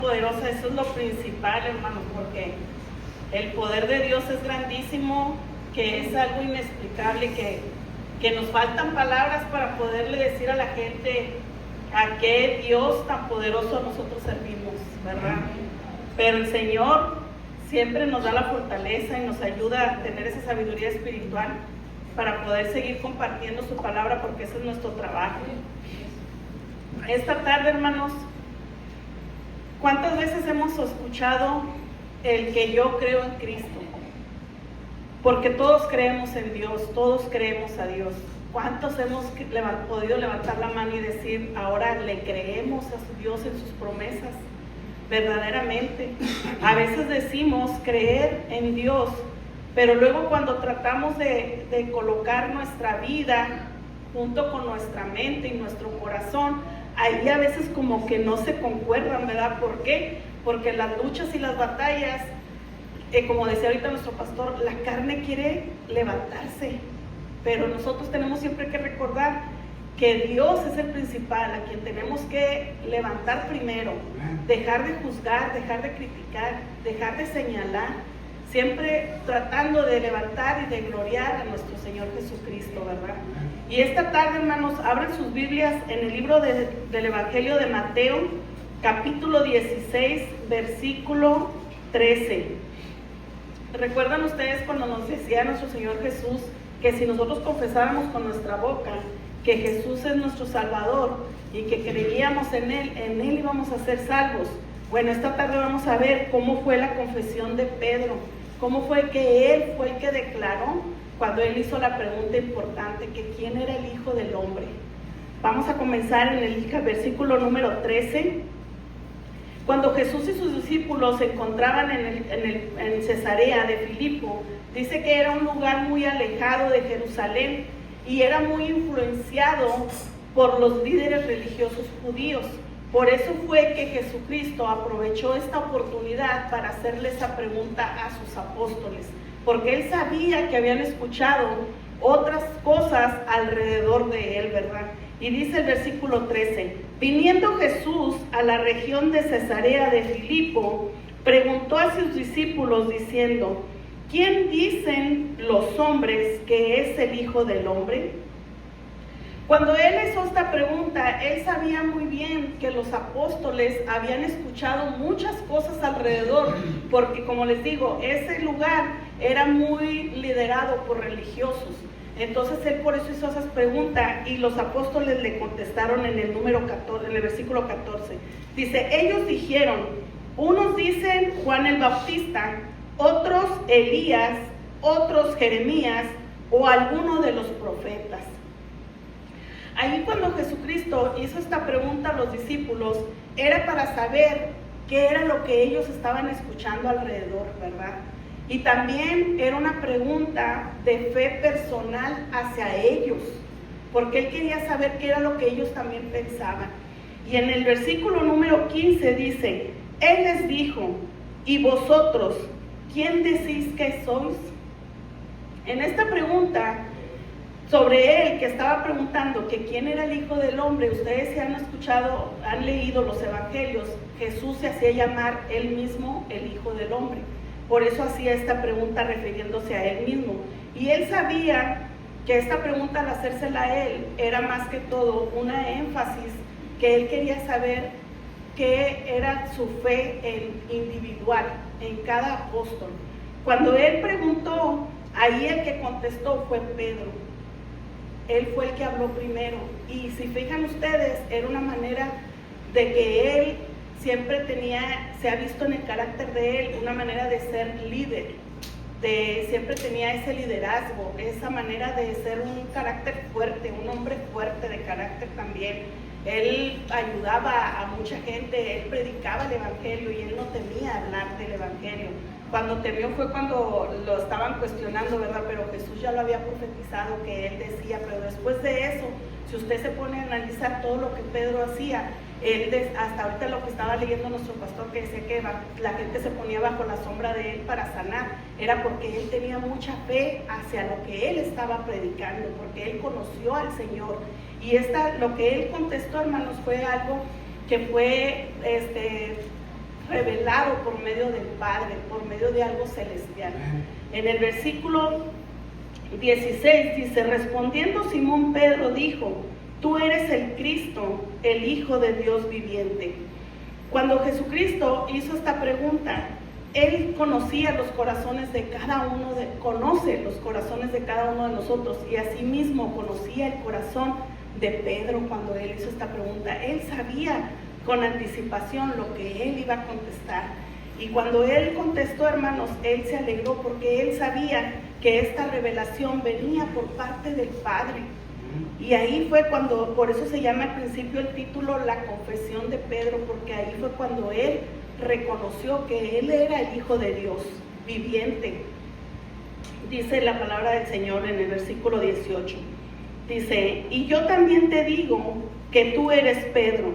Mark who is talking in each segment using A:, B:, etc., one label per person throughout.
A: Poderosa, eso es lo principal, hermanos, porque el poder de Dios es grandísimo, que es algo inexplicable, que nos faltan palabras para poderle decir a la gente a qué Dios tan poderoso nosotros servimos, ¿verdad? Pero el Señor siempre nos da la fortaleza y nos ayuda a tener esa sabiduría espiritual para poder seguir compartiendo su palabra, porque ese es nuestro trabajo. Esta tarde, hermanos, ¿cuántas veces hemos escuchado el que yo creo en Cristo? Porque todos creemos en Dios, todos creemos a Dios. ¿Cuántos hemos podido levantar la mano y decir, ahora le creemos a su Dios en sus promesas? Verdaderamente. A veces decimos creer en Dios, pero luego cuando tratamos de colocar nuestra vida junto con nuestra mente y nuestro corazón, ahí a veces como que no se concuerdan, ¿verdad? ¿Por qué? Porque las luchas y las batallas, como decía ahorita nuestro pastor, la carne quiere levantarse, pero nosotros tenemos siempre que recordar que Dios es el principal, a quien tenemos que levantar primero, dejar de juzgar, dejar de criticar, dejar de señalar, siempre tratando de levantar y de gloriar a nuestro Señor Jesucristo, ¿verdad? Y esta tarde, hermanos, abran sus Biblias en el libro del Evangelio de Mateo, capítulo 16, versículo 13. ¿Recuerdan ustedes cuando nos decía nuestro Señor Jesús que si nosotros confesáramos con nuestra boca que Jesús es nuestro Salvador y que creíamos en Él íbamos a ser salvos? Bueno, esta tarde vamos a ver cómo fue la confesión de Pedro, cómo fue que él fue el que declaró cuando él hizo la pregunta importante, que quién era el Hijo del Hombre. Vamos a comenzar en el versículo número 13. Cuando Jesús y sus discípulos se encontraban en Cesarea de Filipo, dice que era un lugar muy alejado de Jerusalén y era muy influenciado por los líderes religiosos judíos. Por eso fue que Jesucristo aprovechó esta oportunidad para hacerle esa pregunta a sus apóstoles, porque él sabía que habían escuchado otras cosas alrededor de él, ¿verdad? Y dice el versículo 13, viniendo Jesús a la región de Cesarea de Filipo, preguntó a sus discípulos diciendo, ¿quién dicen los hombres que es el Hijo del Hombre? Cuando él hizo esta pregunta, él sabía muy bien que los apóstoles habían escuchado muchas cosas alrededor, porque como les digo, ese lugar era muy liderado por religiosos. Entonces él por eso hizo esas preguntas y los apóstoles le contestaron en el número 14, en el versículo 14. Dice, ellos dijeron, unos dicen Juan el Bautista, otros Elías, otros Jeremías o alguno de los profetas. Ahí cuando Jesucristo hizo esta pregunta a los discípulos, era para saber qué era lo que ellos estaban escuchando alrededor, ¿verdad? Y también era una pregunta de fe personal hacia ellos, porque él quería saber qué era lo que ellos también pensaban. Y en el versículo número 15 dice, él les dijo, ¿y vosotros, quién decís que sois? En esta pregunta sobre él, que estaba preguntando que quién era el Hijo del Hombre, ustedes se han escuchado, han leído los evangelios, Jesús se hacía llamar él mismo el Hijo del Hombre. Por eso hacía esta pregunta refiriéndose a él mismo. Y él sabía que esta pregunta al hacérsela a él era más que todo una énfasis, que él quería saber qué era su fe individual en cada apóstol. Cuando él preguntó, ahí el que contestó fue Pedro. Él fue el que habló primero, y si fijan ustedes, era una manera de que él siempre se ha visto en el carácter de él, una manera de ser líder, siempre tenía ese liderazgo, esa manera de ser un carácter fuerte, un hombre fuerte de carácter también. Él ayudaba a mucha gente, él predicaba el evangelio y él no temía hablar del evangelio. Cuando temió fue cuando lo estaban cuestionando, ¿verdad? Pero Jesús ya lo había profetizado que él decía, pero después de eso, si usted se pone a analizar todo lo que Pedro hacía, hasta ahorita lo que estaba leyendo nuestro pastor, que decía que la gente se ponía bajo la sombra de él para sanar, era porque él tenía mucha fe hacia lo que él estaba predicando, porque él conoció al Señor. Y lo que él contestó, hermanos, fue algo que fue revelado por medio del Padre, por medio de algo celestial. En el versículo 16 dice, respondiendo Simón Pedro dijo, tú eres el Cristo, el Hijo de Dios viviente. Cuando Jesucristo hizo esta pregunta, Él conocía los corazones de cada uno, conoce los corazones de cada uno de nosotros, y asimismo conocía el corazón de Pedro cuando Él hizo esta pregunta. Él sabía con anticipación lo que Él iba a contestar. Y cuando Él contestó, hermanos, Él se alegró porque Él sabía que esta revelación venía por parte del Padre. Y ahí fue cuando, por eso se llama al principio el título La Confesión de Pedro, porque ahí fue cuando Él reconoció que Él era el Hijo de Dios viviente. Dice la palabra del Señor en el versículo 18. Dice, y yo también te digo que tú eres Pedro.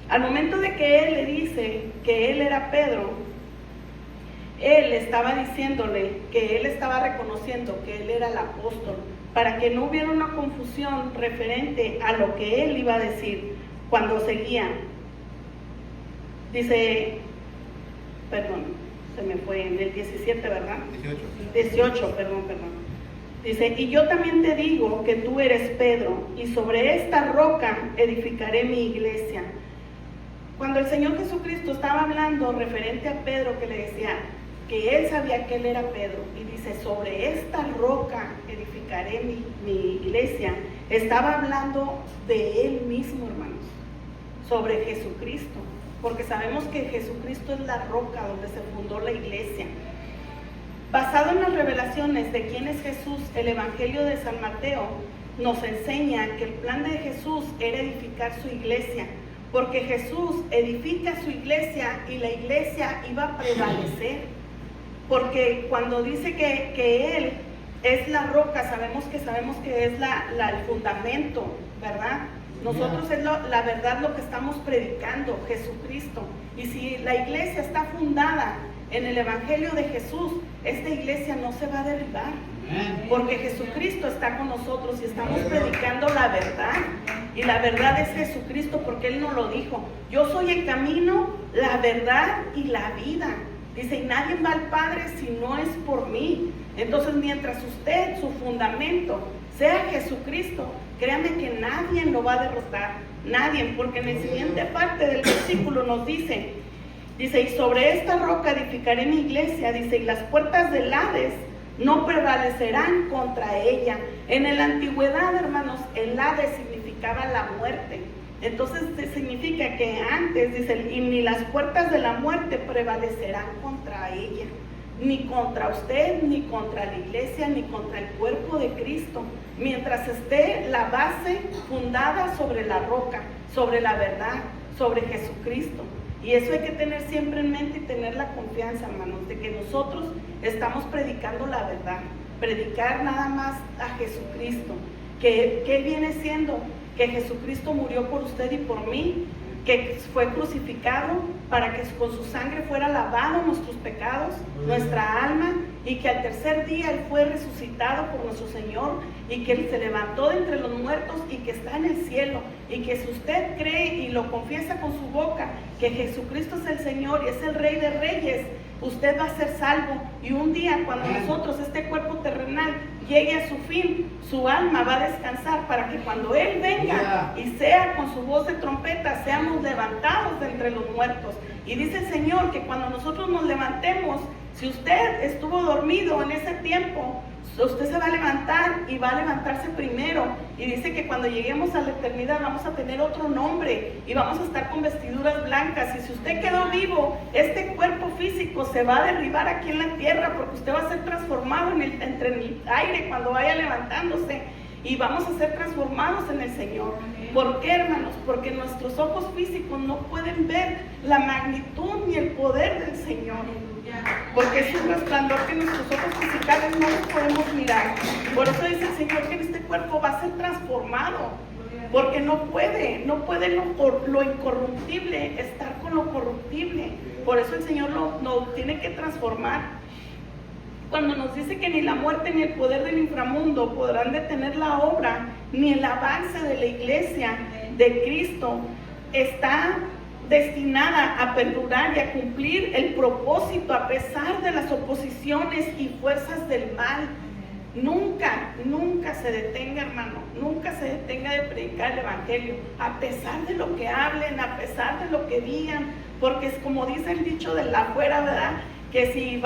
A: Al momento de que Él le dice que Él era Pedro, Él estaba diciéndole que Él estaba reconociendo que Él era el apóstol, para que no hubiera una confusión referente a lo que Él iba a decir cuando seguía. Dice, perdón, se me fue en el 17, ¿verdad? 18, perdón. Dice, y yo también te digo que tú eres Pedro, y sobre esta roca edificaré mi iglesia. Cuando el Señor Jesucristo estaba hablando referente a Pedro, que le decía que Él sabía que Él era Pedro, y dice, sobre esta roca edificaré mi iglesia, estaba hablando de Él mismo, hermanos, sobre Jesucristo, porque sabemos que Jesucristo es la roca donde se fundó la iglesia. Basado en las revelaciones de quién es Jesús, el Evangelio de San Mateo nos enseña que el plan de Jesús era edificar su iglesia, porque Jesús edifica su iglesia y la iglesia iba a prevalecer. Porque cuando dice que Él es la roca, sabemos que es el fundamento, ¿verdad? Nosotros es la verdad lo que estamos predicando, Jesucristo. Y si la iglesia está fundada en el Evangelio de Jesús, esta iglesia no se va a derribar, porque Jesucristo está con nosotros y estamos predicando la verdad. Y la verdad es Jesucristo, porque Él nos lo dijo. Yo soy el camino, la verdad y la vida. Dice, y nadie va al Padre si no es por mí. Entonces, mientras usted, su fundamento, sea Jesucristo, créame que nadie lo va a derrotar. Nadie, porque en la siguiente parte del versículo nos dice, y sobre esta roca edificaré mi iglesia, dice, y las puertas del Hades no prevalecerán contra ella. En la antigüedad, hermanos, el Hades significaba la muerte. Entonces significa que antes, dice, y ni las puertas de la muerte prevalecerán contra ella, ni contra usted, ni contra la iglesia, ni contra el cuerpo de Cristo, mientras esté la base fundada sobre la roca, sobre la verdad, sobre Jesucristo. Y eso hay que tener siempre en mente y tener la confianza, hermanos, de que nosotros estamos predicando la verdad, predicar nada más a Jesucristo, que viene siendo que Jesucristo murió por usted y por mí, que fue crucificado para que con su sangre fuera lavado nuestros pecados, nuestra alma, y que al tercer día Él fue resucitado por nuestro Señor, y que Él se levantó de entre los muertos y que está en el cielo, y que si usted cree y lo confiesa con su boca que Jesucristo es el Señor y es el Rey de Reyes, usted va a ser salvo. Y un día, cuando nosotros, este cuerpo terrenal, llegue a su fin, su alma va a descansar, para que cuando Él venga y sea con su voz de trompeta, seamos levantados de entre los muertos. Y dice el Señor que cuando nosotros nos levantemos, si usted estuvo dormido en ese tiempo, usted se va a levantar y va a levantarse primero. Y dice que cuando lleguemos a la eternidad vamos a tener otro nombre y vamos a estar con vestiduras blancas. Y si usted quedó vivo, este cuerpo físico se va a derribar aquí en la tierra, porque usted va a ser transformado entre el aire cuando vaya levantándose, y vamos a ser transformados en el Señor. ¿Por qué, hermanos? Porque nuestros ojos físicos no pueden ver la magnitud ni el poder del Señor, porque es un resplandor que nuestros ojos fisicales no los podemos mirar. Por eso dice el Señor que este cuerpo va a ser transformado, porque no puede lo incorruptible estar con lo corruptible. Por eso el Señor lo tiene que transformar. Cuando nos dice que ni la muerte ni el poder del inframundo podrán detener la obra, ni el avance de la iglesia de Cristo, está destinada a perdurar y a cumplir el propósito a pesar de las oposiciones y fuerzas del mal. Nunca se detenga, hermano, nunca se detenga de predicar el evangelio, a pesar de lo que hablen, a pesar de lo que digan, porque es como dice el dicho de la afuera, ¿verdad? Que si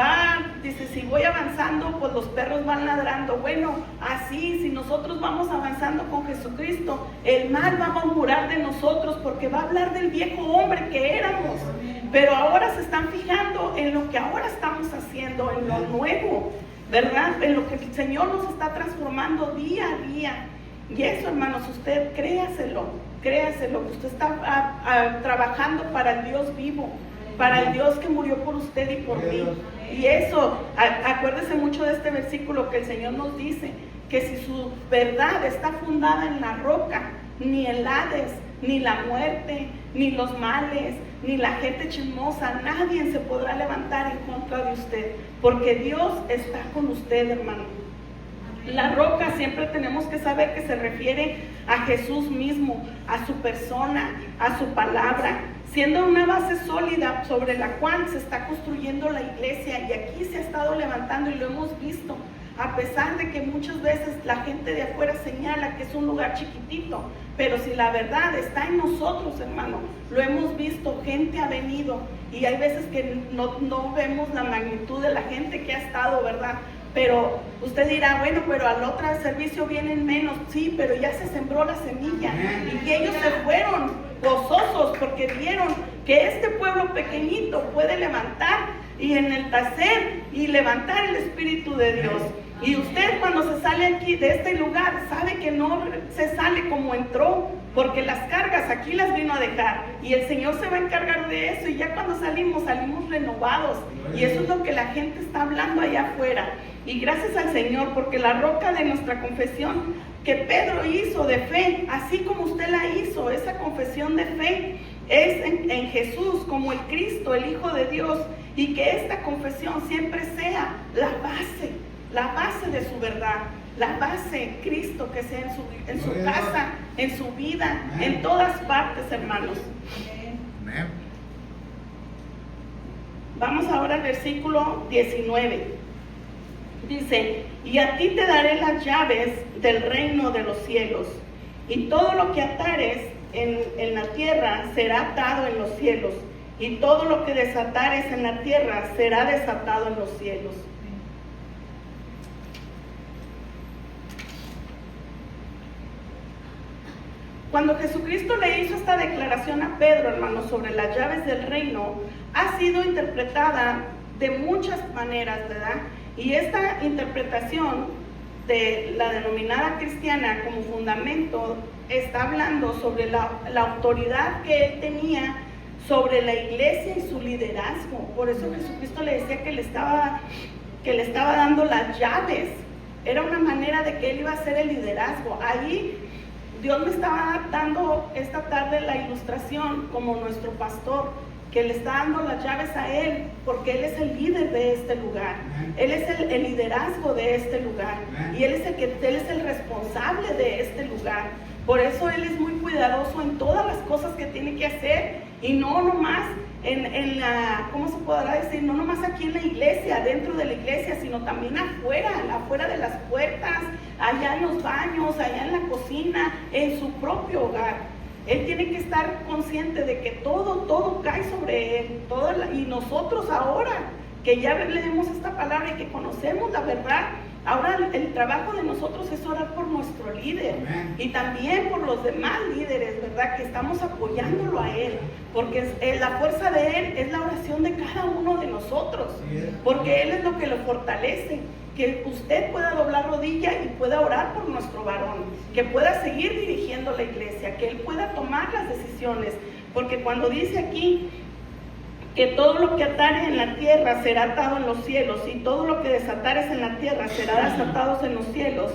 A: voy avanzando, pues los perros van ladrando. Bueno, así, si nosotros vamos avanzando con Jesucristo, el mal va a murmurar de nosotros, porque va a hablar del viejo hombre que éramos. Pero ahora se están fijando en lo que ahora estamos haciendo, en lo nuevo, ¿verdad? En lo que el Señor nos está transformando día a día. Y eso, hermanos, usted créaselo, que usted está trabajando para el Dios vivo, para el Dios que murió por usted y por mí. Y eso, acuérdese mucho de este versículo que el Señor nos dice, que si su verdad está fundada en la roca, ni el Hades, ni la muerte, ni los males, ni la gente chismosa, nadie se podrá levantar en contra de usted, porque Dios está con usted, hermano. La roca siempre tenemos que saber que se refiere a Jesús mismo, a su persona, a su palabra, siendo una base sólida sobre la cual se está construyendo la iglesia, y aquí se ha estado levantando y lo hemos visto, a pesar de que muchas veces la gente de afuera señala que es un lugar chiquitito, pero si la verdad está en nosotros, hermano, lo hemos visto, gente ha venido, y hay veces que no vemos la magnitud de la gente que ha estado, ¿verdad? Pero usted dirá, bueno, pero al otro servicio vienen menos. Sí, pero ya se sembró la semilla y ellos se fueron gozosos porque vieron que este pueblo pequeñito puede levantar y enaltecer y levantar el Espíritu de Dios. Y usted cuando se sale aquí de este lugar sabe que no se sale como entró, porque las cargas aquí las vino a dejar y el Señor se va a encargar de eso, y ya cuando salimos renovados, y eso es lo que la gente está hablando allá afuera. Y gracias al Señor, porque la roca de nuestra confesión que Pedro hizo de fe, así como usted la hizo, esa confesión de fe es en Jesús como el Cristo, el Hijo de Dios, y que esta confesión siempre sea la base de su verdad, la base, Cristo, que sea en su casa, en su vida, en todas partes, hermanos. Amén. Vamos ahora al versículo 19. Dice, y a ti te daré las llaves del reino de los cielos, y todo lo que atares en la tierra será atado en los cielos, y todo lo que desatares en la tierra será desatado en los cielos. Cuando Jesucristo le hizo esta declaración a Pedro, hermano, sobre las llaves del reino, ha sido interpretada de muchas maneras, ¿verdad? Y esta interpretación de la denominada cristiana como fundamento está hablando sobre la autoridad que él tenía sobre la iglesia y su liderazgo. Por eso Jesucristo le decía que le estaba dando las llaves. Era una manera de que él iba a hacer el liderazgo. Ahí Dios me estaba dando esta tarde la ilustración como nuestro pastor, que le está dando las llaves a él, porque él es el líder de este lugar. Él es el liderazgo de este lugar, y él es el responsable de este lugar. Por eso él es muy cuidadoso en todas las cosas que tiene que hacer, y no nomás ¿cómo se podrá decir? No nomás aquí en la iglesia, dentro de la iglesia, sino también afuera de las puertas, allá en los baños, allá en la cocina, en su propio hogar. Él tiene que estar consciente de que todo cae sobre él, y nosotros ahora, que ya leemos esta palabra y que conocemos la verdad, ahora el trabajo de nosotros es orar por nuestro líder. Amén. Y también por los demás líderes, ¿verdad? Que estamos apoyándolo a él, porque la fuerza de él es la oración de cada uno de nosotros, porque él es lo que lo fortalece. Que usted pueda doblar rodilla y pueda orar por nuestro varón, que pueda seguir dirigiendo la iglesia, que él pueda tomar las decisiones, porque cuando dice aquí que todo lo que atares en la tierra será atado en los cielos, y todo lo que desatares en la tierra será desatado en los cielos,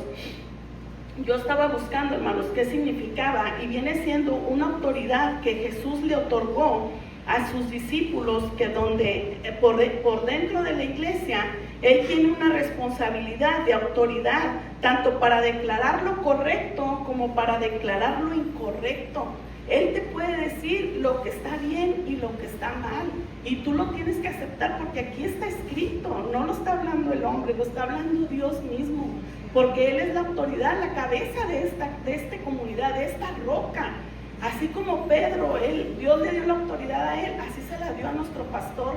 A: yo estaba buscando, hermanos, qué significaba, y viene siendo una autoridad que Jesús le otorgó a sus discípulos, que por dentro de la iglesia él tiene una responsabilidad de autoridad, tanto para declarar lo correcto como para declarar lo incorrecto. Él te puede decir lo que está bien y lo que está mal. Y tú lo tienes que aceptar porque aquí está escrito. No lo está hablando el hombre, lo está hablando Dios mismo. Porque Él es la autoridad, la cabeza de esta comunidad, de esta roca. Así como Pedro, Dios le dio la autoridad a él, así se la dio a nuestro pastor.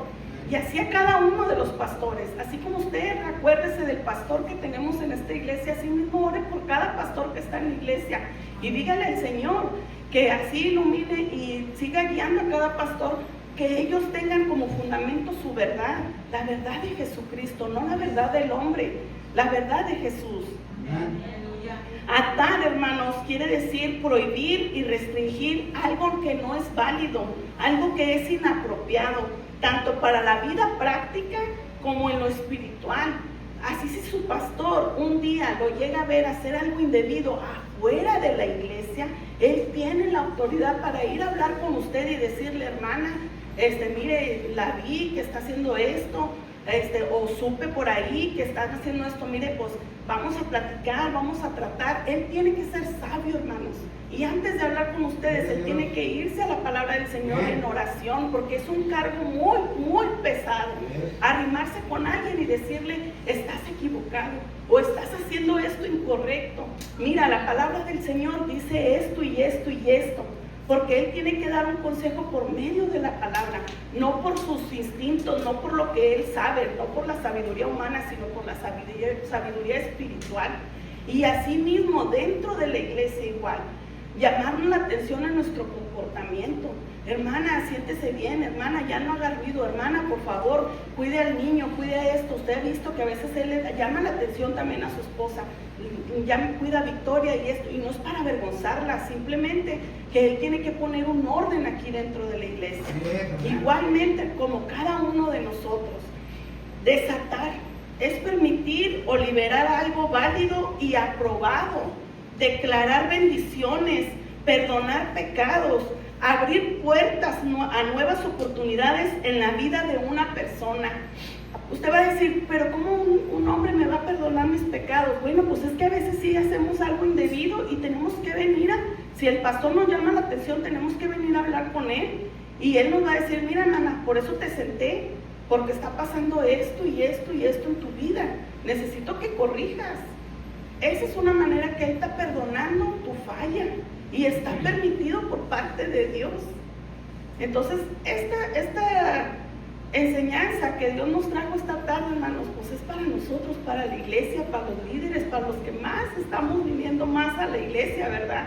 A: Y así a cada uno de los pastores. Así como usted, acuérdese del pastor que tenemos en esta iglesia, así mismo ore por cada pastor que está en la iglesia. Y dígale al Señor que así ilumine y siga guiando a cada pastor, que ellos tengan como fundamento su verdad, la verdad de Jesucristo, no la verdad del hombre, la verdad de Jesús. Atar, hermanos, quiere decir prohibir y restringir algo que no es válido, algo que es inapropiado, tanto para la vida práctica como en lo espiritual. Así si su pastor un día lo llega a ver hacer algo indebido afuera de la iglesia, él tiene la autoridad para ir a hablar con usted y decirle, hermana, mire, la vi que está haciendo esto, o supe por ahí que están haciendo esto, mire, pues vamos a platicar, vamos a tratar. Él tiene que ser sabio, hermanos. Y antes de hablar con ustedes, él tiene que irse a la palabra del Señor en oración, porque es un cargo muy, muy pesado. Arrimarse con alguien y decirle, estás equivocado, o estás haciendo esto incorrecto. Mira, la palabra del Señor dice esto y esto y esto. Porque Él tiene que dar un consejo por medio de la palabra, no por sus instintos, no por lo que Él sabe, no por la sabiduría humana, sino por la sabiduría espiritual. Y así mismo, dentro de la iglesia igual, llamarnos la atención a nuestro comportamiento. Hermana, siéntese bien, hermana, ya no haga ruido, hermana, por favor, cuide al niño, cuide esto. Usted ha visto que a veces él le llama la atención también a su esposa, ya cuida a Victoria y esto, y no es para avergonzarla, simplemente que él tiene que poner un orden aquí dentro de la iglesia. Igualmente como cada uno de nosotros. Desatar es permitir o liberar algo válido y aprobado, declarar bendiciones, perdonar pecados, abrir puertas a nuevas oportunidades en la vida de una persona. Usted va a decir, pero ¿cómo un hombre me va a perdonar mis pecados? Bueno, pues es que a veces sí hacemos algo indebido y tenemos que venir si el pastor nos llama la atención, tenemos que venir a hablar con él. Y él nos va a decir, mira, nana, por eso te senté, porque está pasando esto y esto y esto en tu vida. Necesito que corrijas. Esa es una manera que Él está perdonando tu falla y está permitido por parte de Dios. Entonces, esta enseñanza que Dios nos trajo esta tarde, hermanos, pues es para nosotros, para la iglesia, para los líderes, para los que más estamos viniendo más a la iglesia, ¿verdad?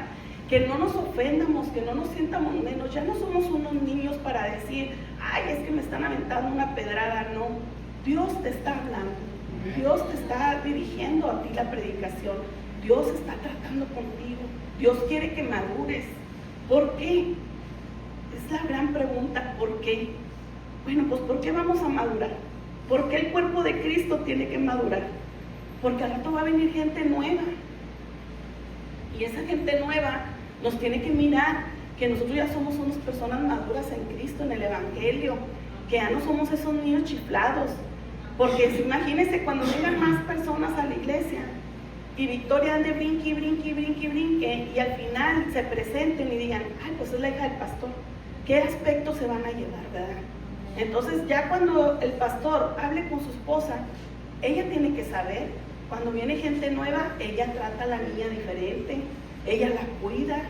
A: Que no nos ofendamos, que no nos sientamos menos. Ya no somos unos niños para decir, ay, es que me están aventando una pedrada. No, Dios te está hablando. Dios te está dirigiendo a ti la predicación. Dios está tratando contigo. Dios quiere que madures. ¿Por qué? Es la gran pregunta, ¿por qué? Bueno, pues ¿por qué vamos a madurar? ¿Por qué el cuerpo de Cristo tiene que madurar? Porque al rato va a venir gente nueva. Y esa gente nueva nos tiene que mirar que nosotros ya somos unas personas maduras en Cristo, en el Evangelio, que ya no somos esos niños chiflados. Porque imagínense cuando vengan más personas a la iglesia y Victoria ande brinque, y al final se presenten y digan, ay, pues es la hija del pastor. ¿Qué aspectos se van a llevar, verdad? Entonces ya cuando el pastor hable con su esposa, ella tiene que saber, cuando viene gente nueva, ella trata a la niña diferente, ella la cuida,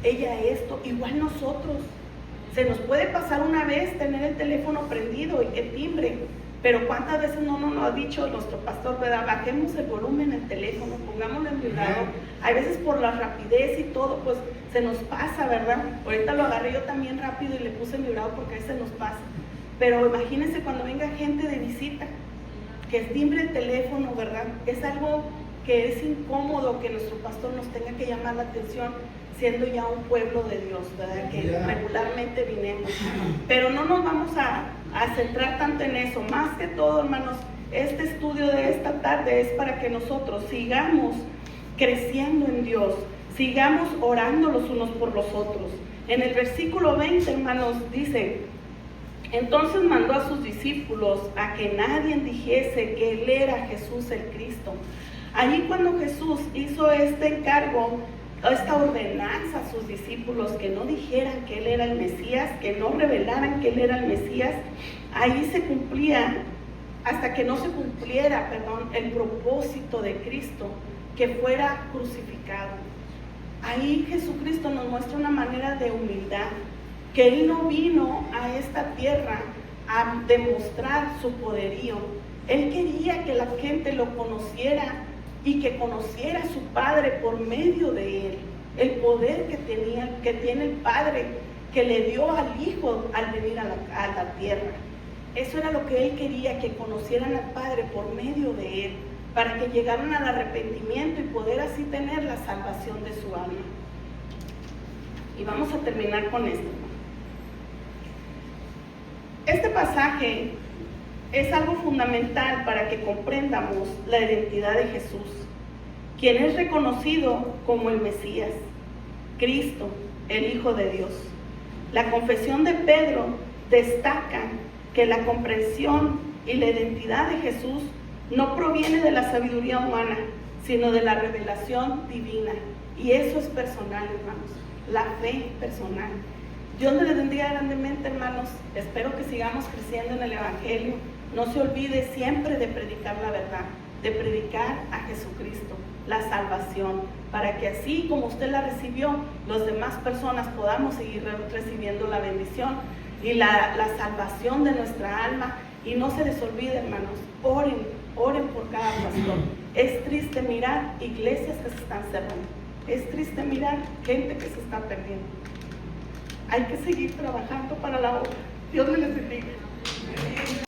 A: ella esto, igual nosotros. Se nos puede pasar una vez tener el teléfono prendido y que timbre, pero ¿cuántas veces no nos ha dicho nuestro pastor, verdad? Bajemos el volumen del teléfono, pongámoslo en vibrado. Hay veces por la rapidez y todo, pues se nos pasa, ¿verdad? Ahorita lo agarré yo también rápido y le puse en vibrado porque a veces nos pasa. Pero imagínense cuando venga gente de visita, que timbre el teléfono, ¿verdad? Es algo que es incómodo que nuestro pastor nos tenga que llamar la atención, siendo ya un pueblo de Dios, ¿verdad? Que regularmente vinimos. Pero no nos vamos a centrar tanto en eso. Más que todo, hermanos, este estudio de esta tarde es para que nosotros sigamos creciendo en Dios, sigamos orando los unos por los otros. En el versículo 20, hermanos, dice: entonces mandó a sus discípulos a que nadie dijese que Él era Jesús el Cristo. Allí cuando Jesús hizo este encargo, esta ordenanza a sus discípulos que no dijeran que Él era el Mesías, que no revelaran que Él era el Mesías, ahí se cumplía, hasta que no se cumpliera, el propósito de Cristo, que fuera crucificado. Ahí Jesucristo nos muestra una manera de humildad, que Él no vino a esta tierra a demostrar su poderío. Él quería que la gente lo conociera y que conociera a su Padre por medio de Él. El poder que tiene el Padre, que le dio al Hijo al venir a la tierra. Eso era lo que Él quería, que conocieran al Padre por medio de Él, para que llegaran al arrepentimiento y poder así tener la salvación de su alma. Y vamos a terminar con esto. Este pasaje es algo fundamental para que comprendamos la identidad de Jesús, quien es reconocido como el Mesías, Cristo, el Hijo de Dios. La confesión de Pedro destaca que la comprensión y la identidad de Jesús no proviene de la sabiduría humana, sino de la revelación divina. Y eso es personal, hermanos, la fe personal. Dios les bendiga grandemente, hermanos. Espero que sigamos creciendo en el Evangelio. No se olvide siempre de predicar la verdad, de predicar a Jesucristo, la salvación, para que así como usted la recibió, las demás personas podamos seguir recibiendo la bendición y la salvación de nuestra alma. Y no se les olvide, hermanos, oren por cada pastor. Es triste mirar iglesias que se están cerrando. Es triste mirar gente que se está perdiendo. Hay que seguir trabajando para la obra. Dios me les bendiga.